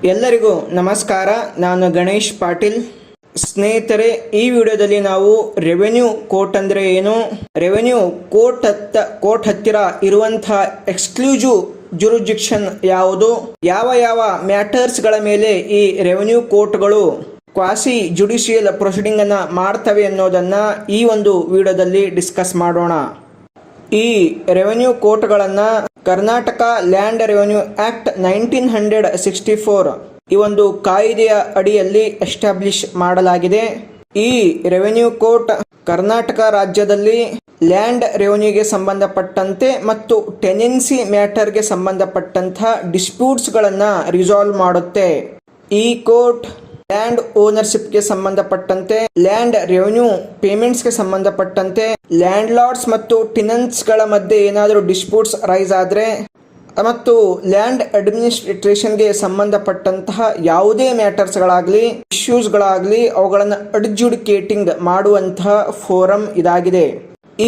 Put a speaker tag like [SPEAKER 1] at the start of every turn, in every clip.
[SPEAKER 1] ಎಲ್ಲರಿಗೂ ನಮಸ್ಕಾರ. ನಾನು ಗಣೇಶ್ ಪಾಟೀಲ್. ಸ್ನೇಹಿತರೆ, ಈ ವಿಡಿಯೋದಲ್ಲಿ ನಾವು ರೆವೆನ್ಯೂ ಕೋರ್ಟ್ ಅಂದರೆ ಏನು, ರೆವೆನ್ಯೂ ಕೋರ್ಟ್ ಹತ್ತಿರ ಇರುವಂತಹ ಎಕ್ಸ್ಕ್ಲೂಸಿವ್ ಜುರಿಸ್ಡಿಕ್ಷನ್ ಯಾವುದು, ಯಾವ ಮ್ಯಾಟರ್ಸ್ಗಳ ಮೇಲೆ ಈ ರೆವೆನ್ಯೂ ಕೋರ್ಟ್ಗಳು ಕ್ವಾಸಿ ಜುಡಿಷಿಯಲ್ ಪ್ರೊಸೀಡಿಂಗ್ ಅನ್ನು ಮಾಡ್ತವೆ ಅನ್ನೋದನ್ನು ಈ ಒಂದು ವಿಡಿಯೋದಲ್ಲಿ ಡಿಸ್ಕಸ್ ಮಾಡೋಣ. ಈ ರೆವೆನ್ಯೂ ಕೋರ್ಟ್ಗಳನ್ನು ಕರ್ನಾಟಕ ಲ್ಯಾಂಡ್ ರೆವೆನ್ಯೂ ಆಕ್ಟ್ 1964 ಈ ಒಂದು ಕಾಯ್ದೆಯ ಅಡಿಯಲ್ಲಿ ಎಸ್ಟಾಬ್ಲಿಷ್ ಮಾಡಲಾಗಿದೆ. ಈ ರೆವೆನ್ಯೂ ಕೋರ್ಟ್ ಕರ್ನಾಟಕ ರಾಜ್ಯದಲ್ಲಿ ಲ್ಯಾಂಡ್ ರೆವೆನ್ಯೂಗೆ ಸಂಬಂಧಪಟ್ಟಂತೆ ಮತ್ತು ಟೆನೆನ್ಸಿ ಮ್ಯಾಟರ್ಗೆ ಸಂಬಂಧಪಟ್ಟಂತಹ ಡಿಸ್ಪ್ಯೂಟ್ಸ್ಗಳನ್ನು ರಿಸಾಲ್ವ್ ಮಾಡುತ್ತೆ. ಈ ಕೋರ್ಟ್ ಲ್ಯಾಂಡ್ ಓನರ್ಶಿಪ್ಗೆ ಸಂಬಂಧಪಟ್ಟಂತೆ, ಲ್ಯಾಂಡ್ ರೆವೆನ್ಯೂ ಪೇಮೆಂಟ್ಸ್ಗೆ ಸಂಬಂಧಪಟ್ಟಂತೆ, ಲ್ಯಾಂಡ್ ಲಾರ್ಡ್ಸ್ ಮತ್ತು ಟೆನೆಂಟ್ಸ್ಗಳ ಮಧ್ಯೆ ಏನಾದರೂ ಡಿಸ್ಪ್ಯೂಟ್ಸ್ ರೈಸ್ ಆದರೆ ಮತ್ತು ಲ್ಯಾಂಡ್ ಅಡ್ಮಿನಿಸ್ಟ್ರೇಷನ್ಗೆ ಸಂಬಂಧಪಟ್ಟಂತಹ ಯಾವುದೇ ಮ್ಯಾಟರ್ಸ್ಗಳಾಗಲಿ ಇಶ್ಯೂಸ್ಗಳಾಗಲಿ ಅವುಗಳನ್ನು ಅಡ್ಜುಡಿಕೇಟಿಂಗ್ ಮಾಡುವಂತಹ ಫೋರಂ ಇದಾಗಿದೆ.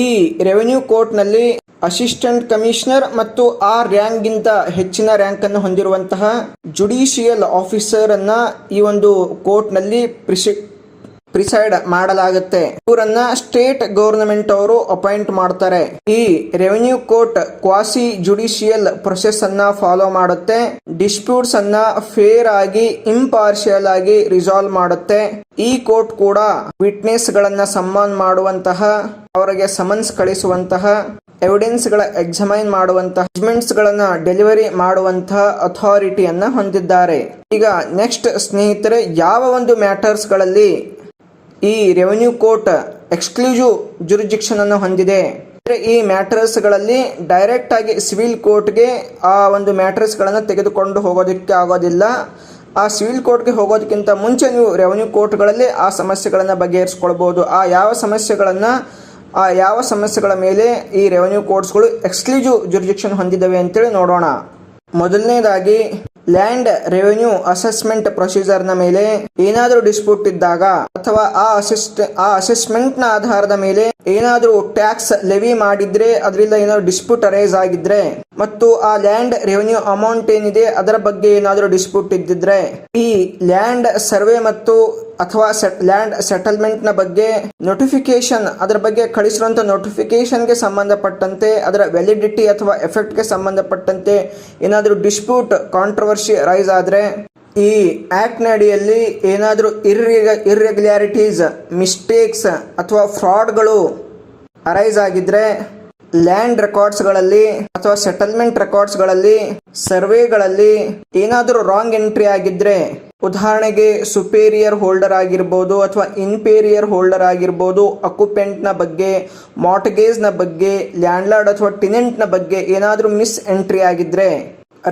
[SPEAKER 1] ಈ ರೆವೆನ್ಯೂ ಕೋರ್ಟ್ನಲ್ಲಿ ಅಸಿಸ್ಟೆಂಟ್ ಕಮಿಷನರ್ ಮತ್ತು ಆ ರ್ಯಾಂಕ್ಗಿಂತ ಹೆಚ್ಚಿನ ರ್ಯಾಂಕ್ ಅನ್ನು ಹೊಂದಿರುವಂತಹ ಜುಡಿಷಿಯಲ್ ಆಫೀಸರ್ ಅನ್ನ ಈ ಒಂದು ಕೋರ್ಟ್ನಲ್ಲಿ ಪ್ರಿಸೈಡ್ ಮಾಡಲಾಗುತ್ತೆ. ಇವರನ್ನ ಸ್ಟೇಟ್ ಗವರ್ನಮೆಂಟ್ ಅವರು ಅಪಾಯಿಂಟ್ ಮಾಡ್ತಾರೆ. ಈ revenue court quasi judicial process ಅನ್ನ ಫಾಲೋ ಮಾಡುತ್ತೆ. ಡಿಸ್ಪ್ಯೂಟ್ಸ್ ಅನ್ನ ಫೇರ್ ಆಗಿ ಇಂಪಾರ್ಷಿಯಲ್ ಆಗಿ ರಿಸಾಲ್ವ್ ಮಾಡುತ್ತೆ. ಈ ಕೋರ್ಟ್ ಕೂಡ ವಿಟ್ನೆಸ್ ಗಳನ್ನ ಸಮ್ಮಾನ್ ಮಾಡುವಂತಹ, ಅವರಿಗೆ ಸಮನ್ಸ್ ಕಳಿಸುವಂತಹ, ಎವಿಡೆನ್ಸ್ ಗಳ ಎಕ್ಸಾಮೈನ್ ಮಾಡುವಂತಹ, ಜಜ್ಮೆಂಟ್ಸ್ ಗಳನ್ನ ಡೆಲಿವರಿ ಮಾಡುವಂತಹ ಅಥಾರಿಟಿಯನ್ನ ಹೊಂದಿದ್ದಾರೆ. ಈಗ ನೆಕ್ಸ್ಟ್ ಸ್ನೇಹಿತರೆ, ಯಾವ ಒಂದು ಮ್ಯಾಟರ್ಸ್ ಗಳಲ್ಲಿ ಈ ರೆವೆನ್ಯೂ ಕೋರ್ಟ್ ಎಕ್ಸ್ಕ್ಲೂಸಿವ್ ಜುರಿಸ್ಡಿಕ್ಷನ್ ಅನ್ನು ಹೊಂದಿದೆ, ಈ ಮ್ಯಾಟರ್ಸ್ ಗಳಲ್ಲಿ ಡೈರೆಕ್ಟ್ ಆಗಿ ಸಿವಿಲ್ ಕೋರ್ಟ್ಗೆ ಆ ಒಂದು ಮ್ಯಾಟರ್ಸ್ ಗಳನ್ನ ತೆಗೆದುಕೊಂಡು ಹೋಗೋದಕ್ಕೆ ಆಗೋದಿಲ್ಲ. ಆ ಸಿವಿಲ್ ಕೋರ್ಟ್ಗೆ ಹೋಗೋದಕ್ಕಿಂತ ಮುಂಚೆ ನೀವು ರೆವೆನ್ಯೂ ಕೋರ್ಟ್ಗಳಲ್ಲಿ ಆ ಸಮಸ್ಯೆಗಳನ್ನು ಬಗೆಹರಿಸ್ಕೊಳ್ಬಹುದು. ಆ ಯಾವ ಸಮಸ್ಯೆಗಳ ಮೇಲೆ ಈ ರೆವೆನ್ಯೂ ಕೋರ್ಟ್ಸ್ಗಳು ಎಕ್ಸ್ಕ್ಲೂಸಿವ್ ಜುರಿಸ್ಡಿಕ್ಷನ್ ಹೊಂದಿದ್ದಾವೆ ಅಂತೇಳಿ ನೋಡೋಣ. ಮೊದಲನೇದಾಗಿ, ಲ್ಯಾಂಡ್ ರೆವೆನ್ಯೂ ಅಸೆಸ್ಮೆಂಟ್ ಪ್ರೊಸೀಜರ್ನ ಮೇಲೆ ಏನಾದರೂ ಡಿಸ್ಪ್ಯೂಟ್ ಇದ್ದಾಗ ಅಥವಾ ಆ ಅಸೆಸ್ಮೆಂಟ್ ನ ಆಧಾರದ ಮೇಲೆ ಏನಾದರೂ ಟ್ಯಾಕ್ಸ್ ಲೆವಿ ಮಾಡಿದ್ರೆ, ಅದರಿಂದ ಏನಾದರೂ ಡಿಸ್ಪ್ಯೂಟ್ ಅರೈಸ್ ಆಗಿದ್ರೆ ಮತ್ತು ಆ ಲ್ಯಾಂಡ್ ರೆವೆನ್ಯೂ ಅಮೌಂಟ್ ಏನಿದೆ ಅದರ ಬಗ್ಗೆ ಏನಾದರೂ ಡಿಸ್ಪ್ಯೂಟ್ ಇದ್ದಿದ್ರೆ, ಈ ಲ್ಯಾಂಡ್ ಸರ್ವೆ ಮತ್ತು ಅಥವಾ ಲ್ಯಾಂಡ್ ಸೆಟಲ್ಮೆಂಟ್ ನ ಬಗ್ಗೆ ನೋಟಿಫಿಕೇಶನ್, ಅದರ ಬಗ್ಗೆ ಕಳಿಸಿರುವಂತಹ ನೋಟಿಫಿಕೇಶನ್ಗೆ ಸಂಬಂಧಪಟ್ಟಂತೆ, ಅದರ ವ್ಯಾಲಿಡಿಟಿ ಅಥವಾ ಎಫೆಕ್ಟ್ಗೆ ಸಂಬಂಧಪಟ್ಟಂತೆ ಏನಾದರೂ ಡಿಸ್ಪ್ಯೂಟ್ ಕಾಂಟ್ರವರ್ಸಿ ರೈಸ್ ಆದ್ರೆ, ಈ ಆಕ್ಟ್ ನ ಅಡಿಯಲ್ಲಿ ಏನಾದರೂ ಇರ್ರೆಗ್ಯುಲಾರಿಟೀಸ್, ಮಿಸ್ಟೇಕ್ಸ್ ಅಥವಾ ಫ್ರಾಡ್ಗಳು ಅರೈಸ್ ಆಗಿದ್ರೆ, ಲ್ಯಾಂಡ್ ರೆಕಾರ್ಡ್ಸ್ಗಳಲ್ಲಿ ಅಥವಾ ಸೆಟಲ್ಮೆಂಟ್ ರೆಕಾರ್ಡ್ಸ್ಗಳಲ್ಲಿ, ಸರ್ವೆಗಳಲ್ಲಿ ಏನಾದರೂ ರಾಂಗ್ ಎಂಟ್ರಿ ಆಗಿದ್ರೆ, ಉದಾಹರಣೆಗೆ ಸುಪೇರಿಯರ್ ಹೋಲ್ಡರ್ ಆಗಿರ್ಬೋದು ಅಥವಾ ಇನ್ಪೇರಿಯರ್ ಹೋಲ್ಡರ್ ಆಗಿರ್ಬೋದು, ಅಕ್ಯುಪೆಂಟ್ ನ ಬಗ್ಗೆ, ಮಾರ್ಟ್ಗೇಜ್ ನ ಬಗ್ಗೆ, ಲ್ಯಾಂಡ್ ಲಾರ್ಡ್ ಅಥವಾ ಟೆನೆಂಟ್ ನ ಬಗ್ಗೆ ಏನಾದರೂ ಮಿಸ್ ಎಂಟ್ರಿ ಆಗಿದ್ರೆ,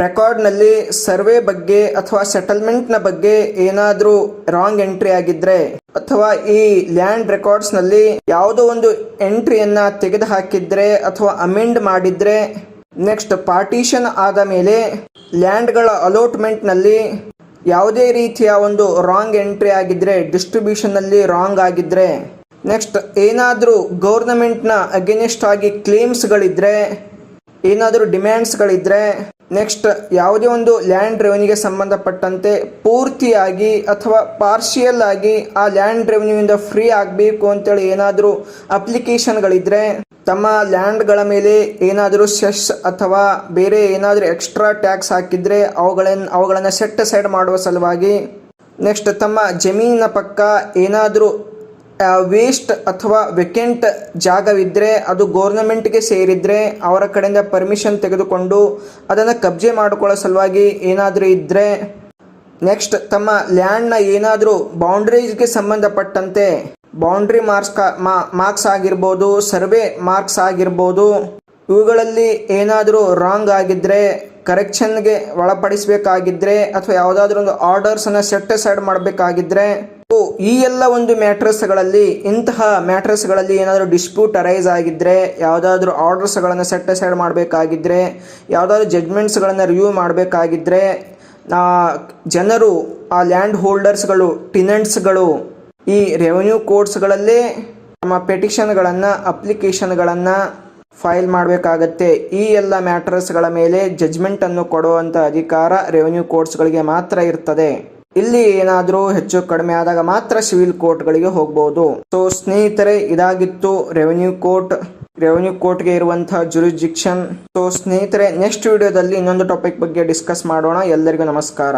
[SPEAKER 1] ರೆಕಾರ್ಡ್ ನಲ್ಲಿ ಸರ್ವೆ ಬಗ್ಗೆ ಅಥವಾ ಸೆಟಲ್ಮೆಂಟ್ ನ ಬಗ್ಗೆ ಏನಾದರೂ ರಾಂಗ್ ಎಂಟ್ರಿ ಆಗಿದ್ರೆ, ಅಥವಾ ಈ ಲ್ಯಾಂಡ್ ರೆಕಾರ್ಡ್ಸ್ ನಲ್ಲಿ ಯಾವುದೋ ಒಂದು ಎಂಟ್ರಿಯನ್ನ ತೆಗೆದು ಹಾಕಿದ್ರೆ ಅಥವಾ ಅಮೆಂಡ್ ಮಾಡಿದ್ರೆ, ನೆಕ್ಸ್ಟ್ ಪಾರ್ಟಿಷನ್ ಆದ ಮೇಲೆ ಲ್ಯಾಂಡ್ಗಳ ಅಲೋಟ್ಮೆಂಟ್ ನಲ್ಲಿ ಯಾವುದೇ ರೀತಿಯ ಒಂದು ರಾಂಗ್ ಎಂಟ್ರಿ ಆಗಿದ್ರೆ, ಡಿಸ್ಟ್ರಿಬ್ಯೂಷನ್ ನಲ್ಲಿ ರಾಂಗ್ ಆಗಿದ್ರೆ, ನೆಕ್ಸ್ಟ್ ಏನಾದರೂ ಗವರ್ನಮೆಂಟ್ನ ಅಗೇನೆಸ್ಟ್ ಆಗಿ ಕ್ಲೇಮ್ಸ್ಗಳಿದ್ರೆ, ಏನಾದರೂ ಡಿಮ್ಯಾಂಡ್ಸ್ಗಳಿದ್ರೆ, ನೆಕ್ಸ್ಟ್ ಯಾವುದೇ ಒಂದು ಲ್ಯಾಂಡ್ ರೆವೆನ್ಯೂಗೆ ಸಂಬಂಧಪಟ್ಟಂತೆ ಪೂರ್ತಿಯಾಗಿ ಅಥವಾ ಪಾರ್ಷಿಯಲ್ ಆಗಿ ಆ ಲ್ಯಾಂಡ್ ರೆವೆನ್ಯೂ ಇಂದ ಫ್ರೀ ಆಗಬೇಕು ಅಂತೇಳಿ ಏನಾದರೂ ಅಪ್ಲಿಕೇಶನ್ಗಳಿದ್ರೆ, ತಮ್ಮ ಲ್ಯಾಂಡ್ಗಳ ಮೇಲೆ ಏನಾದರೂ ಸೆಸ್ ಅಥವಾ ಬೇರೆ ಏನಾದರೂ ಎಕ್ಸ್ಟ್ರಾ ಟ್ಯಾಕ್ಸ್ ಹಾಕಿದ್ರೆ ಅವುಗಳನ್ನು ಸೆಟ್ ಅಸೈಡ್ ಮಾಡುವ ಸಲುವಾಗಿ, ನೆಕ್ಸ್ಟ್ ತಮ್ಮ ಜಮೀನಿನ ಪಕ್ಕ ಏನಾದರೂ ವೇಸ್ಟ್ ಅಥವಾ ವೆಕೆಂಟ್ ಜಾಗವಿದ್ದರೆ, ಅದು ಗೌರ್ನಮೆಂಟ್ಗೆ ಸೇರಿದ್ರೆ ಅವರ ಕಡೆಯಿಂದ ಪರ್ಮಿಷನ್ ತೆಗೆದುಕೊಂಡು ಅದನ್ನು ಕಬ್ಜೆ ಮಾಡಿಕೊಳ್ಳೋ ಸಲುವಾಗಿ ಏನಾದರೂ ಇದ್ದರೆ, ನೆಕ್ಸ್ಟ್ ತಮ್ಮ ಲ್ಯಾಂಡ್ನ ಏನಾದರೂ ಬೌಂಡ್ರೀಸ್ಗೆ ಸಂಬಂಧಪಟ್ಟಂತೆ ಬೌಂಡ್ರಿ ಮಾರ್ಕ್ಸ್ ಆಗಿರ್ಬೋದು, ಸರ್ವೆ ಮಾರ್ಕ್ಸ್ ಆಗಿರ್ಬೋದು, ಇವುಗಳಲ್ಲಿ ಏನಾದರೂ ರಾಂಗ್ ಆಗಿದ್ರೆ, ಕರೆಕ್ಷನ್ಗೆ ಒಳಪಡಿಸಬೇಕಾಗಿದ್ರೆ ಅಥವಾ ಯಾವುದಾದ್ರೂ ಒಂದು ಆರ್ಡರ್ಸನ್ನು ಸೆಟ್ ಅಸೈಡ್ ಮಾಡಬೇಕಾಗಿದ್ರೆ, ಈ ಎಲ್ಲ ಒಂದು ಇಂತಹ ಮ್ಯಾಟ್ರಸ್ಗಳಲ್ಲಿ ಏನಾದರೂ ಡಿಸ್ಪ್ಯೂಟ್ ಅರೈಸ್ ಆಗಿದ್ರೆ, ಯಾವುದಾದ್ರೂ ಆರ್ಡರ್ಸ್ಗಳನ್ನು ಸೆಟ್ ಅಸೈಡ್ ಮಾಡಬೇಕಾಗಿದ್ರೆ, ಯಾವುದಾದ್ರೂ ಜಡ್ಜ್ಮೆಂಟ್ಸ್ಗಳನ್ನು ರಿವ್ಯೂ ಮಾಡಬೇಕಾಗಿದ್ರೆ, ಜನರು ಆ ಲ್ಯಾಂಡ್ ಹೋಲ್ಡರ್ಸ್ಗಳು, ಟೆನೆಂಟ್ಸ್ಗಳು ಈ ರೆವೆನ್ಯೂ ಕೋರ್ಟ್ಸ್ಗಳಲ್ಲೇ ತಮ್ಮ ಪೆಟಿಷನ್ಗಳನ್ನು, ಅಪ್ಲಿಕೇಶನ್ಗಳನ್ನು ಫೈಲ್ ಮಾಡಬೇಕಾಗತ್ತೆ. ಈ ಎಲ್ಲ ಮ್ಯಾಟರ್ಸ್ಗಳ ಮೇಲೆ ಜಜ್ಮೆಂಟನ್ನು ಕೊಡುವಂಥ ಅಧಿಕಾರ ರೆವೆನ್ಯೂ ಕೋರ್ಟ್ಸ್ಗಳಿಗೆ ಮಾತ್ರ ಇರ್ತದೆ. ಇಲ್ಲಿ ಏನಾದರೂ ಹೆಚ್ಚು ಕಡಿಮೆ ಆದಾಗ ಮಾತ್ರ ಸಿವಿಲ್ ಕೋರ್ಟ್ಗಳಿಗೆ ಹೋಗ್ಬೋದು. ಸೊ ಸ್ನೇಹಿತರೆ, ಇದಾಗಿತ್ತು ರೆವೆನ್ಯೂ ಕೋರ್ಟ್ಗೆ ಇರುವಂತಹ ಜುರಿಸ್ಡಿಕ್ಷನ್. ಸೊ ಸ್ನೇಹಿತರೆ, ನೆಕ್ಸ್ಟ್ ವಿಡಿಯೋದಲ್ಲಿ ಇನ್ನೊಂದು ಟಾಪಿಕ್ ಬಗ್ಗೆ ಡಿಸ್ಕಸ್ ಮಾಡೋಣ. ಎಲ್ಲರಿಗೂ ನಮಸ್ಕಾರ.